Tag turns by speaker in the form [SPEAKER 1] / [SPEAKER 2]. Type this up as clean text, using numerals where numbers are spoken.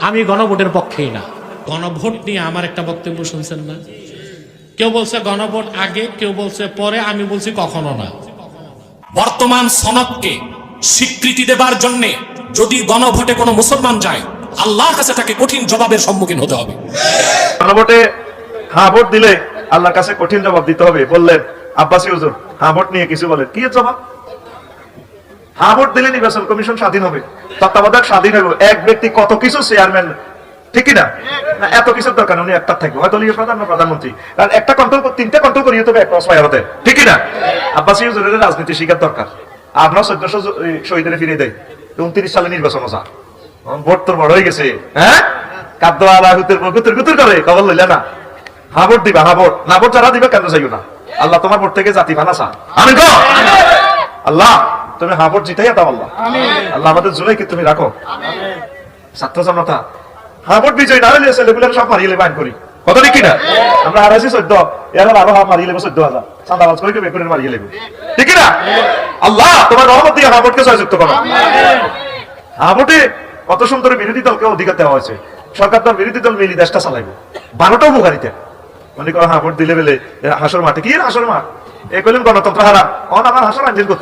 [SPEAKER 1] আমি গণভোটের পক্ষেই না। গণভোট নিয়ে আমার একটা বক্তব্য শুনছেন না? কেউ বলছে গণভোট আগে, কেউ বলছে পরে, আমি বলছি কখনো না। বর্তমান সনদকে স্বীকৃতি দেবার জন্য যদি গণভোটে কোনো মুসলমান যায়, আল্লাহর কাছে তাকে কঠিন জবাবের সম্মুখীন হতে হবে।
[SPEAKER 2] গণভোটে হ্যাঁ ভোট দিলে আল্লাহর কাছে কঠিন জবাব দিতে হবে বললেন আব্বাসী হুজুর। হ্যাঁ ভোট নিয়ে কিছু বলেন, কি জবাব? হ্যাঁ ভোট দিলে নির্বাচন কমিশন স্বাধীন হবে, তত্ত্বাবধায়ক স্বাধীন হবে, এক ব্যক্তি কত কিছু চেয়ারম্যান, ঠিক না? এত কিছুর দরকার উনি একটা থাকবে, হয়তো প্রধানমন্ত্রী, কারণ একটা কন্ট্রোল, তিনটা কন্ট্রোল করিয়ে তবে এক ক্রস ফায়ার হতে, ঠিক না? আব্বাসী হুজুরের রাজনীতি শিকার দরকার। আপনার 1400 শহীদের ফিরিয়ে দেয়, 29 সালে নির্বাচন যা ভোট তোর বড় হয়ে গেছে, হ্যাঁ কাদ্দ আলা হুতের গুতুর করে খবর লইলে না। হ্যাঁ ভোট দিবা, হ্যাঁ ভোট না ভোট যারা দিবে কেন চাইও না। আল্লাহ তোমার ভোট থেকে জাতি বানাসা, আমি গো আল্লাহ তুমি হ্যাঁ ভোট জিতাইয়া দাও আল্লাহ। আল্লাহ আমাদের জুলাইকে তুমি রাখো। ছাত্র জনতা হ্যাঁ ভোট বিজয় না হইলে ছেলেগুলো সব মারিয়ে লেবে আইন করি, কত ঠিক কিনা? আমরা হারাইছি 14, এর আরো হ্যাঁ মারিয়ে লেবো 14,000 চাঁদাবাজ করে বেকুনের মারিয়ে লেবো, ঠিক না? আল্লাহ তোমার রহমত দিয়ে হ্যাঁ ভোটকে জয়যুক্ত করো। হ্যাঁ ভোটে কত সুন্দর বিরোধী দলকে অধিকার দেওয়া হয়েছে, সরকার দল বিরোধী দল মিলি দেশটা চালাইবে 12টাও মুখারিতে। মনে করো হ্যাঁ ভোট দিলে বেলে হাসর মাঠে, কি হাসর মাঠ? এ কইলেন গণতন্ত্র হারা, আমার হাসর আঞ্জিল কত